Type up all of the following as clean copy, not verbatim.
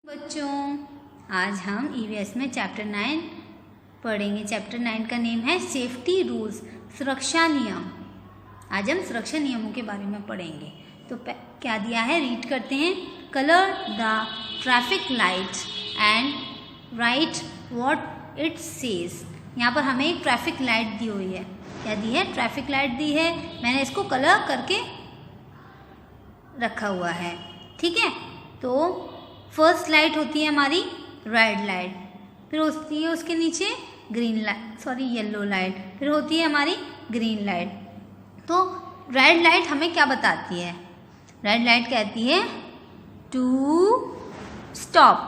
बच्चों, आज हम ईवीएस में चैप्टर 9 पढ़ेंगे। चैप्टर 9 का नेम है सेफ्टी रूल्स, सुरक्षा नियम। आज हम सुरक्षा नियमों के बारे में पढ़ेंगे। तो क्या दिया है, रीड करते हैं। Colour the traffic lights and right what it says. यहाँ पर हमें एक ट्रैफिक लाइट दी हुई है। क्या दी है? ट्रैफिक लाइट दी है। मैंने इसको कलर करके रखा हुआ है, ठीक है। तो फर्स्ट लाइट होती है हमारी रेड लाइट, फिर होती है उसके नीचे येलो लाइट, फिर होती है हमारी ग्रीन लाइट। तो रेड लाइट हमें क्या बताती है? रेड लाइट कहती है टू स्टॉप,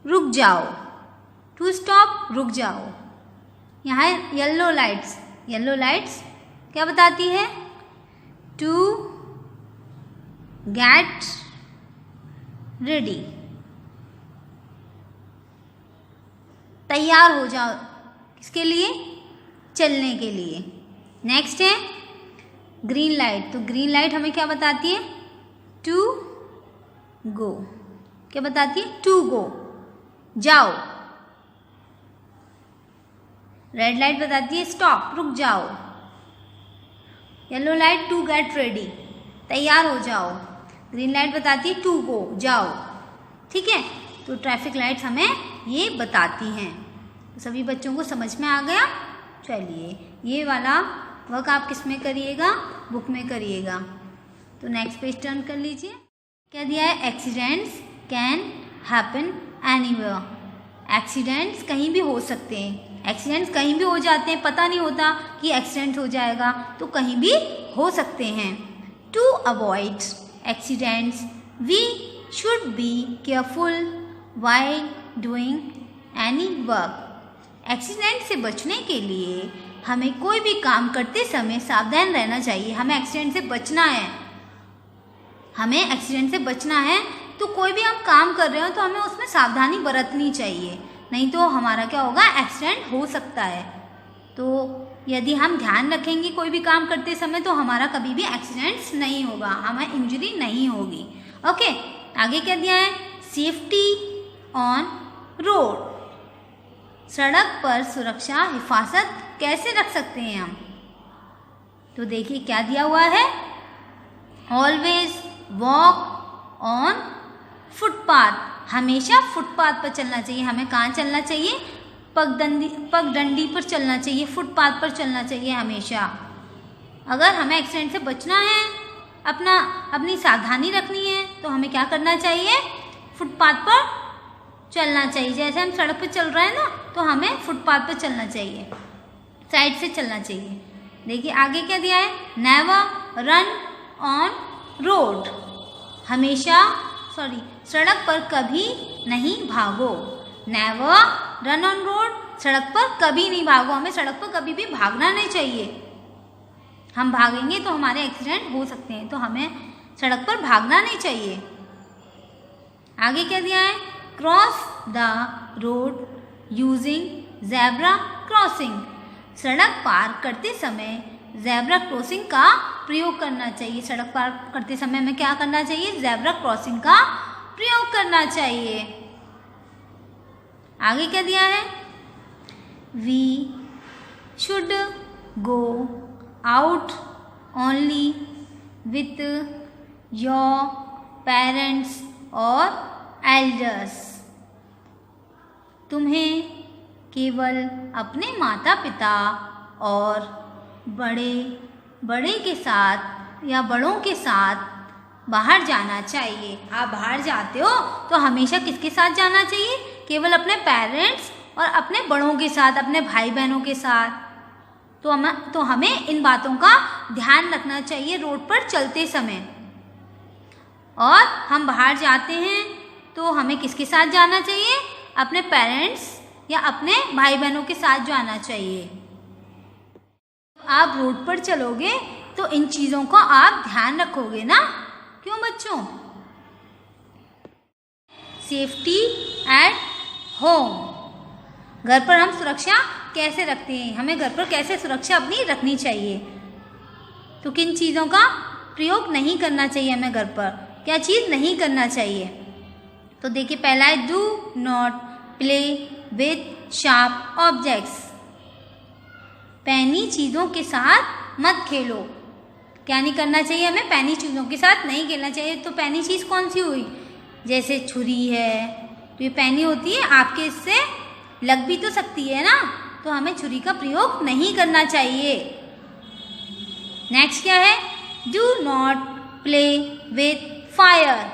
रुक जाओ। टू स्टॉप, रुक जाओ। यहाँ येलो लाइट्स क्या बताती है? टू गेट रेडी, तैयार हो जाओ। किसके लिए? चलने के लिए। नेक्स्ट है ग्रीन लाइट। तो ग्रीन लाइट हमें क्या बताती है? To go. क्या बताती है? टू गो, जाओ। रेड लाइट बताती है स्टॉप, रुक जाओ। Yellow light to get ready, तैयार हो जाओ। ग्रीन लाइट बताती है टू गो, जाओ, ठीक है। तो ट्रैफिक लाइट्स हमें ये बताती हैं। तो सभी बच्चों को समझ में आ गया? चलिए, ये वाला वर्क आप किस में करिएगा? बुक में करिएगा। तो नेक्स्ट पेज टर्न कर लीजिए। क्या दिया है? Accidents can happen anywhere. Accidents कहीं भी हो सकते हैं। एक्सीडेंट्स कहीं भी हो जाते हैं, पता नहीं होता कि एक्सीडेंट हो जाएगा, तो कहीं भी हो सकते हैं। To avoid accidents, we should be careful while doing any work. Accident से बचने के लिए हमें कोई भी काम करते समय सावधान रहना चाहिए। हमें एक्सीडेंट से बचना है। तो कोई भी हम काम कर रहे हो तो हमें उसमें सावधानी बरतनी चाहिए, नहीं तो हमारा क्या होगा? एक्सीडेंट हो सकता है। तो यदि हम ध्यान रखेंगे कोई भी काम करते समय, तो हमारा कभी भी एक्सीडेंट्स नहीं होगा, हमें इंजरी नहीं होगी। ओके, आगे क्या दिया है? Safety on road. सड़क पर सुरक्षा हिफाजत कैसे रख सकते हैं हम? तो देखिए क्या दिया हुआ है। Always walk on footpath. हमेशा फुटपाथ पर चलना चाहिए। हमें कहाँ चलना चाहिए? पगडंडी पर चलना चाहिए, फुटपाथ पर चलना चाहिए हमेशा। अगर हमें एक्सीडेंट से बचना है, अपनी सावधानी रखनी है, तो हमें क्या करना चाहिए? फुटपाथ पर चलना चाहिए। जैसे हम सड़क पर चल रहे हैं ना, तो हमें फुटपाथ पर चलना चाहिए, साइड से चलना चाहिए। देखिए आगे क्या दिया है? Never run on road. सड़क पर कभी नहीं भागो। नेवर रन ऑन रोड, सड़क पर कभी नहीं भागो। हमें सड़क पर कभी भी भागना नहीं चाहिए। हम भागेंगे तो हमारे एक्सीडेंट हो सकते हैं, तो हमें सड़क पर भागना नहीं चाहिए। आगे क्या दिया है? Cross the road using zebra crossing. सड़क पार करते समय ज़ेब्रा क्रॉसिंग का प्रयोग करना चाहिए। सड़क पार करते समय हमें क्या करना चाहिए? ज़ेब्रा क्रॉसिंग का प्रयोग करना चाहिए। आगे क्या दिया है? We should go out only with your parents और एल्डर्स। तुम्हें केवल अपने माता पिता और बड़े के साथ या बड़ों के साथ बाहर जाना चाहिए। आप बाहर जाते हो तो हमेशा किसके साथ जाना चाहिए? केवल अपने पेरेंट्स और अपने बड़ों के साथ, अपने भाई बहनों के साथ। तो हमें इन बातों का ध्यान रखना चाहिए रोड पर चलते समय। और हम बाहर जाते हैं तो हमें किसके साथ जाना चाहिए? अपने पेरेंट्स या अपने भाई बहनों के साथ जाना चाहिए। आप रोड पर चलोगे तो इन चीज़ों को आप ध्यान रखोगे ना? क्यों बच्चों? Safety at home. घर पर हम सुरक्षा कैसे रखते हैं? हमें घर पर कैसे सुरक्षा अपनी रखनी चाहिए? तो किन चीज़ों का प्रयोग नहीं करना चाहिए हमें घर पर? क्या चीज़ नहीं करना चाहिए? तो देखिए पहला है do not play with sharp objects. पैनी चीज़ों के साथ मत खेलो। क्या नहीं करना चाहिए हमें? पैनी चीज़ों के साथ नहीं खेलना चाहिए। तो पैनी चीज़ कौन सी हुई? जैसे छुरी है, तो ये पैनी होती है, आपके इससे लग भी तो सकती है ना, तो हमें छुरी का प्रयोग नहीं करना चाहिए। नेक्स्ट क्या है? Do not play with fire.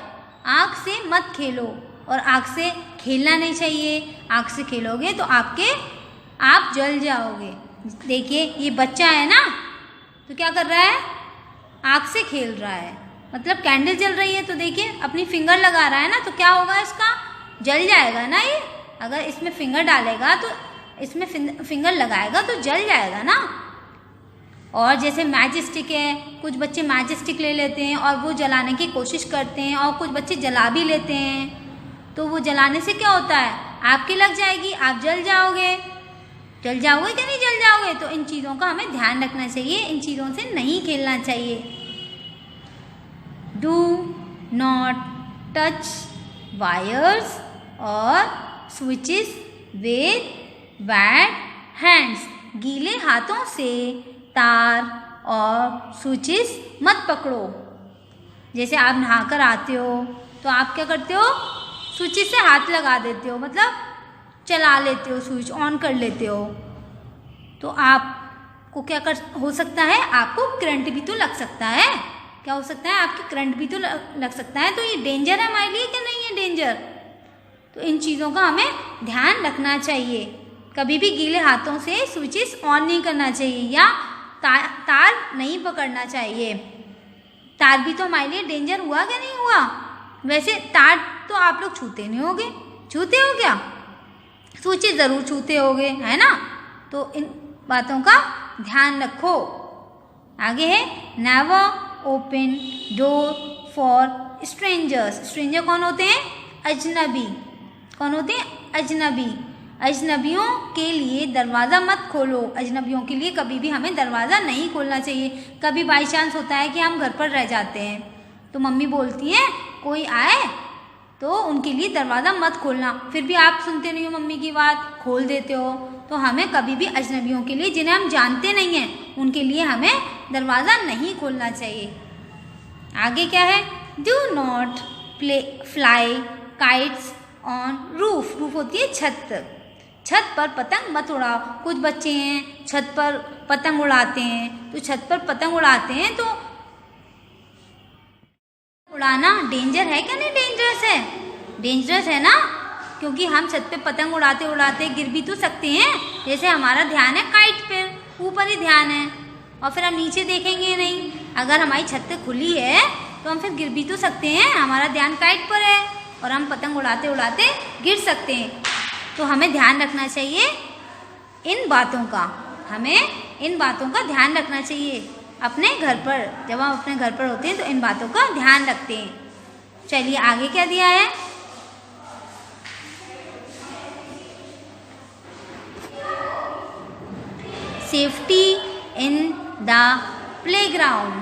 आग से मत खेलो, और आग से खेलना नहीं चाहिए। आग से खेलोगे तो आप जल जाओगे। देखिए ये बच्चा है ना, तो क्या कर रहा है? आग से खेल रहा है, मतलब कैंडल जल रही है, तो देखिए अपनी फिंगर लगा रहा है ना, तो क्या होगा? इसका जल जाएगा ना ये। अगर इसमें फिंगर डालेगा तो इसमें फिंगर लगाएगा तो जल जाएगा ना। और जैसे मैजिक स्टिक है, कुछ बच्चे मैजिक स्टिक ले लेते हैं और वो जलाने की कोशिश करते हैं, और कुछ बच्चे जला भी लेते हैं। तो वो जलाने से क्या होता है? आपके लग जाएगी, आप जल जाओगे। जल जाओगे कि नहीं जल जाओगे? तो इन चीज़ों का हमें ध्यान रखना चाहिए, इन चीज़ों से नहीं खेलना चाहिए। डू नॉट टच वायर्स और स्विचेस विथ वेट हैंड्स। गीले हाथों से तार और स्विचेस मत पकड़ो। जैसे आप नहाकर आते हो तो आप क्या करते हो? स्विचेस से हाथ लगा देते हो, मतलब चला लेते हो, स्विच ऑन कर लेते हो। तो आपको क्या हो सकता है? आपको करंट भी तो लग सकता है। क्या हो सकता है? आपकी करंट भी तो लग सकता है। तो ये डेंजर है हमारे लिए कि नहीं है डेंजर? तो इन चीज़ों का हमें ध्यान रखना चाहिए। कभी भी गीले हाथों से स्विचेस ऑन नहीं करना चाहिए, या तार नहीं पकड़ना चाहिए। तार भी तो हमारे लिए डेंजर हुआ कि नहीं हुआ? वैसे तार तो आप लोग छूते नहीं होगे, छूते हो क्या? स्विचेस ज़रूर छूते होगे, है ना? तो इन बातों का ध्यान रखो। आगे है never open door for strangers. Stranger कौन होते हैं? अजनबी। कौन होते हैं? अजनबी। अजनबियों के लिए दरवाज़ा मत खोलो। अजनबियों के लिए कभी भी हमें दरवाज़ा नहीं खोलना चाहिए। कभी बाई चांस होता है कि हम घर पर रह जाते हैं, तो मम्मी बोलती हैं कोई आए तो उनके लिए दरवाज़ा मत खोलना। फिर भी आप सुनते नहीं हो मम्मी की बात, खोल देते हो। तो हमें कभी भी अजनबियों के लिए, जिन्हें हम जानते नहीं हैं, उनके लिए हमें दरवाज़ा नहीं खोलना चाहिए। आगे क्या है? Do not fly kites on roof. Roof होती है छत। छत पर पतंग मत उड़ाओ। कुछ बच्चे हैं छत पर पतंग उड़ाते हैं, तो छत पर पतंग उड़ाते हैं तो उड़ाना डेंजर है क्या? नहीं डेंजरस है? डेंजरस है ना, क्योंकि हम छत पे पतंग उड़ाते उड़ाते गिर भी तो सकते हैं। जैसे हमारा ध्यान है काइट पे, ऊपर ही ध्यान है, और फिर हम नीचे देखेंगे नहीं। अगर हमारी छत खुली है तो हम फिर गिर भी तो सकते हैं। हमारा ध्यान काइट पर है और हम पतंग उड़ाते उड़ाते गिर सकते हैं। तो हमें ध्यान रखना चाहिए इन बातों का। हमें इन बातों का ध्यान रखना चाहिए अपने घर पर। जब हम अपने घर पर होते हैं तो इन बातों का ध्यान रखते हैं। चलिए आगे क्या दिया है? Safety in the playground.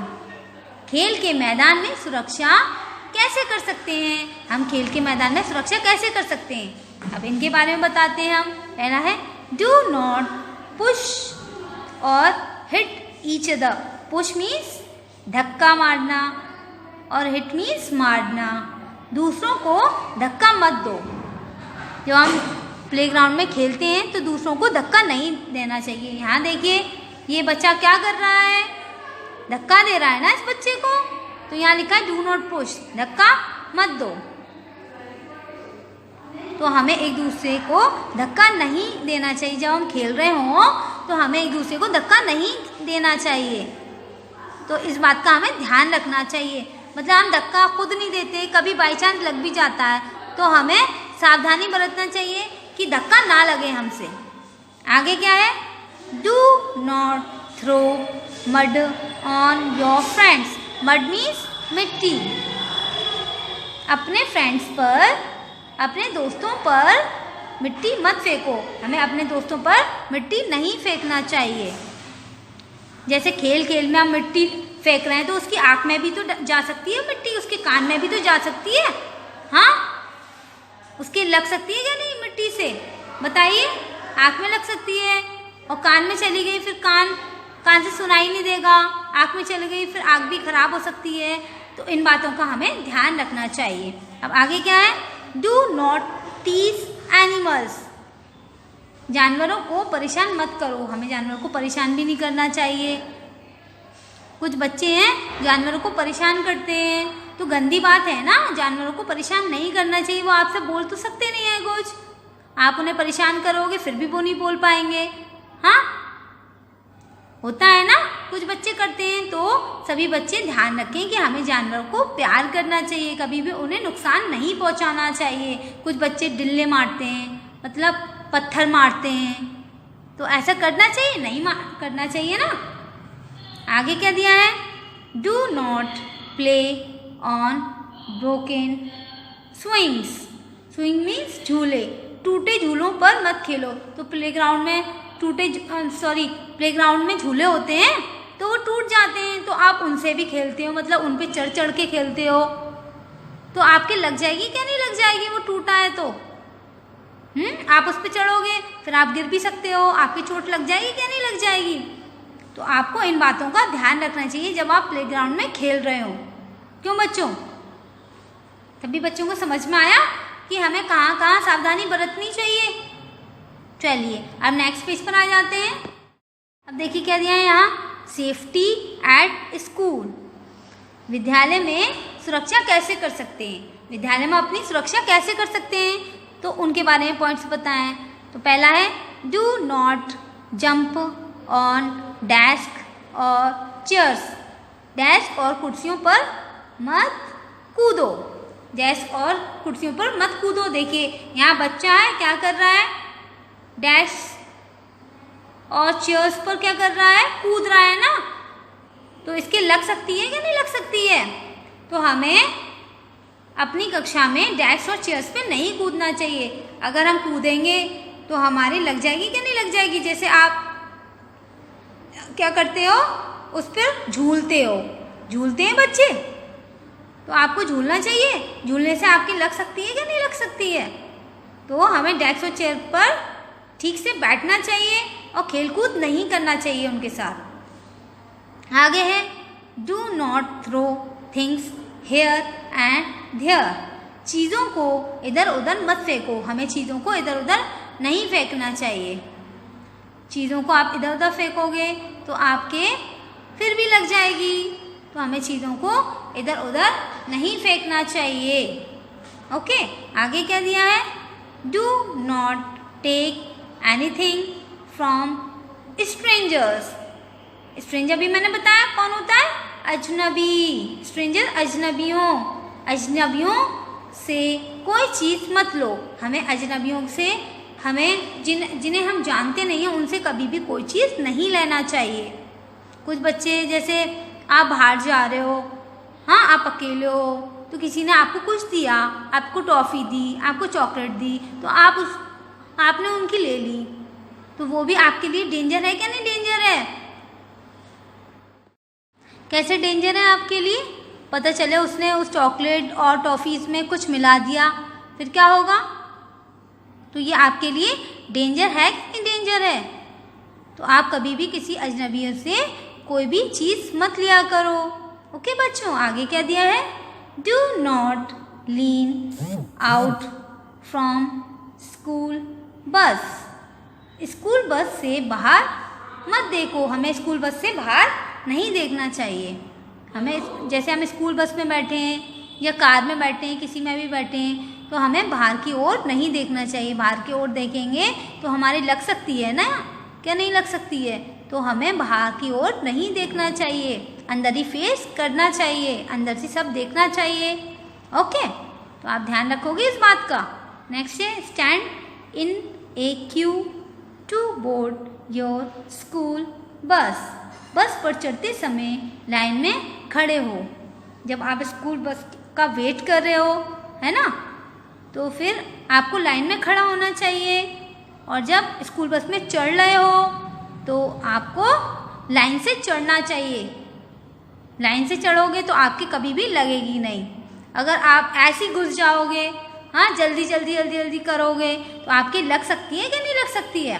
खेल के मैदान में सुरक्षा कैसे कर सकते हैं? हम खेल के मैदान में सुरक्षा कैसे कर सकते हैं? अब इनके बारे में बताते हैं हम। पहला है डू नॉट पुश और hit each other. Push means धक्का मारना और हिट मीन्स मारना। दूसरों को धक्का मत दो। जब हम प्लेग्राउंड में खेलते हैं तो दूसरों को धक्का नहीं देना चाहिए। यहाँ देखिए ये बच्चा क्या कर रहा है? धक्का दे रहा है ना इस बच्चे को। तो यहाँ लिखा है डू नॉट पुश, धक्का मत दो। तो हमें एक दूसरे को धक्का नहीं देना चाहिए। जब हम खेल रहे हों तो हमें एक दूसरे को धक्का नहीं देना चाहिए। तो इस बात का हमें ध्यान रखना चाहिए। मतलब हम धक्का खुद नहीं देते, कभी बाई चांस लग भी जाता है तो हमें सावधानी बरतना चाहिए कि धक्का ना लगे हमसे। आगे क्या है? Do not throw mud on your friends. Mud means मिट्टी। अपने फ्रेंड्स पर, अपने दोस्तों पर मिट्टी मत फेंको। हमें अपने दोस्तों पर मिट्टी नहीं फेंकना चाहिए। जैसे खेल खेल में हम मिट्टी फेंक रहे हैं तो उसकी आँख में भी तो जा सकती है मिट्टी, उसके कान में भी तो जा सकती है। हाँ, उसके लग सकती है क्या नहीं मिट्टी से, बताइए। आँख में लग सकती है, और कान में चली गई फिर कान से सुनाई नहीं देगा, आँख में चली गई फिर आँख भी खराब हो सकती है। तो इन बातों का हमें ध्यान रखना चाहिए। अब आगे क्या है, डू नॉट टीज एनिमल्स, जानवरों को परेशान मत करो, हमें जानवरों को परेशान भी नहीं करना चाहिए। कुछ बच्चे हैं जानवरों को परेशान करते हैं, तो गंदी बात है ना, जानवरों को परेशान नहीं करना चाहिए। वो आपसे बोल तो सकते नहीं है कुछ, आप उन्हें परेशान करोगे फिर भी वो नहीं बोल पाएंगे। हाँ, होता है ना, कुछ बच्चे करते हैं। तो सभी बच्चे ध्यान रखें कि हमें जानवरों को प्यार करना चाहिए, कभी भी उन्हें नुकसान नहीं पहुंचाना चाहिए। कुछ बच्चे डिल्ले मारते हैं, मतलब पत्थर मारते हैं, तो ऐसा करना चाहिए नहीं, करना चाहिए ना। आगे क्या दिया है, do not play on broken swings, swing means झूले, टूटे झूलों पर मत खेलो। तो प्लेग्राउंड में प्लेग्राउंड में झूले होते हैं तो वो टूट जाते हैं, तो आप उनसे भी खेलते हो, मतलब उन पे चढ़ चढ़ के खेलते हो, तो आपके लग जाएगी क्या नहीं लग जाएगी, वो टूटा है तो आप उस पे चढ़ोगे फिर आप गिर भी सकते हो, आपकी चोट लग जाएगी क्या नहीं लग जाएगी। तो आपको इन बातों का ध्यान रखना चाहिए जब आप प्लेग्राउंड में खेल रहे हो। क्यों बच्चों, तभी बच्चों को समझ में आया कि हमें कहाँ कहाँ सावधानी बरतनी चाहिए। चलिए अब नेक्स्ट पेज पर आ जाते हैं। अब देखिए क्या दिया है यहाँ, सेफ्टी एट स्कूल, विद्यालय में सुरक्षा कैसे कर सकते हैं, विद्यालय में अपनी सुरक्षा कैसे कर सकते हैं, तो उनके बारे में पॉइंट्स बताएं। तो पहला है, do not jump on desk और चेयर्स, डेस्क और कुर्सियों पर मत कूदो, डेस्क और कुर्सियों पर मत कूदो। देखिए यहाँ बच्चा है, क्या कर रहा है, डेस्क और चेयर्स पर क्या कर रहा है, कूद रहा है ना, तो इसके लग सकती है क्या नहीं लग सकती है। तो हमें अपनी कक्षा में डेस्क और चेयर्स पे नहीं कूदना चाहिए, अगर हम कूदेंगे तो हमारी लग जाएगी क्या नहीं लग जाएगी। जैसे आप क्या करते हो, उस पर झूलते हो, झूलते हैं बच्चे, तो आपको झूलना चाहिए, झूलने से आपकी लग सकती है क्या नहीं लग सकती है। तो हमें डेस्क और चेयर पर ठीक से बैठना चाहिए और खेलकूद नहीं करना चाहिए उनके साथ। आगे है, do not throw things here and there, चीज़ों को इधर उधर मत फेंको, हमें चीज़ों को इधर उधर नहीं फेंकना चाहिए। चीज़ों को आप इधर उधर फेंकोगे तो आपके फिर भी लग जाएगी, तो हमें चीज़ों को इधर उधर नहीं फेंकना चाहिए। ओके, आगे क्या दिया है, do not take anything from strangers, stranger भी मैंने बताया कौन होता है, अजनबी, स्ट्रेंजर अजनबियों से कोई चीज़ मत लो, हमें अजनबियों से, हमें जिन्हें हम जानते नहीं हैं उनसे कभी भी कोई चीज़ नहीं लेना चाहिए। कुछ बच्चे, जैसे आप बाहर जा रहे हो, हाँ आप अकेले हो, तो किसी ने आपको कुछ दिया, आपको टॉफ़ी दी, आपको चॉकलेट दी, तो आपने उनकी ले ली, तो वो भी आपके लिए डेंजर है क्या नहीं डेंजर है। कैसे डेंजर है आपके लिए, पता चले उसने उस चॉकलेट और टॉफ़ीज़ में कुछ मिला दिया, फिर क्या होगा। तो ये आपके लिए डेंजर है कि नहीं डेंजर है। तो आप कभी भी किसी अजनबियों से कोई भी चीज़ मत लिया करो। ओके बच्चों, आगे क्या दिया है, do not lean out from school bus, school bus से बाहर मत देखो, हमें स्कूल बस से बाहर नहीं देखना चाहिए। हमें, जैसे हम स्कूल बस में बैठे हैं या कार में बैठे हैं, किसी में भी बैठे हैं, तो हमें बाहर की ओर नहीं देखना चाहिए। बाहर की ओर देखेंगे तो हमारी लग सकती है ना, क्या नहीं लग सकती है। तो हमें बाहर की ओर नहीं देखना चाहिए, अंदर ही फेस करना चाहिए, अंदर से सब देखना चाहिए। ओके, तो आप ध्यान रखोगे इस बात का। नेक्स्ट है, stand in a queue to board your school bus, bus पर चढ़ते समय लाइन में खड़े हो। जब आप स्कूल बस का वेट कर रहे हो, है ना, तो फिर आपको लाइन में खड़ा होना चाहिए, और जब स्कूल बस में चढ़ रहे हो तो आपको लाइन से चढ़ना चाहिए। लाइन से चढ़ोगे तो आपकी कभी भी लगेगी नहीं। अगर आप ऐसे ही घुस जाओगे हाँ, जल्दी जल्दी जल्दी जल्दी करोगे तो आपके लग सकती है कि नहीं लग सकती है।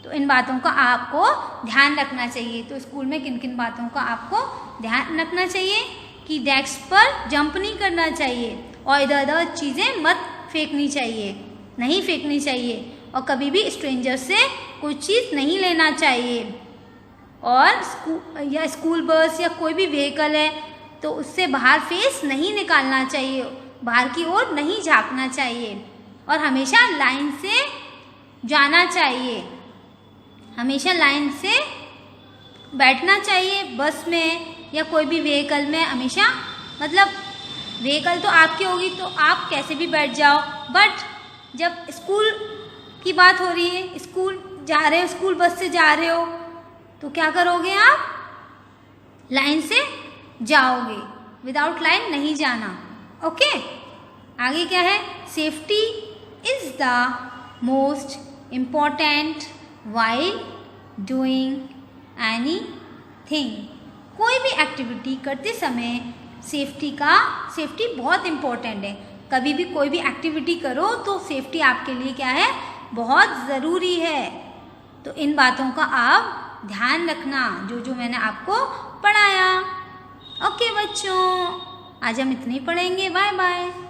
तो इन बातों का आपको ध्यान रखना चाहिए। तो स्कूल में किन किन बातों का आपको ध्यान रखना चाहिए कि डेस्क पर जंप नहीं करना चाहिए और इधर उधर चीज़ें मत फेंकनी चाहिए, नहीं फेंकनी चाहिए, और कभी भी स्ट्रेंजर से कुछ चीज़ नहीं लेना चाहिए। और स्कूल बस या कोई भी व्हीकल है तो उससे बाहर फेस नहीं निकालना चाहिए, बाहर की ओर नहीं झांकना चाहिए, और हमेशा लाइन से जाना चाहिए, हमेशा लाइन से बैठना चाहिए। बस में या कोई भी व्हीकल में हमेशा, मतलब व्हीकल तो आपकी होगी तो आप कैसे भी बैठ जाओ, बट जब स्कूल की बात हो रही है, स्कूल जा रहे हो, स्कूल बस से जा रहे हो, तो क्या करोगे आप? लाइन से जाओगे, विदाउट लाइन नहीं जाना। ओके, आगे क्या है? Safety is the most important while doing anything. कोई भी एक्टिविटी करते समय सेफ्टी बहुत इम्पोर्टेंट है। कभी भी कोई भी एक्टिविटी करो तो सेफ्टी आपके लिए क्या है? बहुत ज़रूरी है। तो इन बातों का आप ध्यान रखना, जो जो मैंने आपको पढ़ाया। ओके बच्चों, आज हम इतने ही पढ़ेंगे। Bye bye.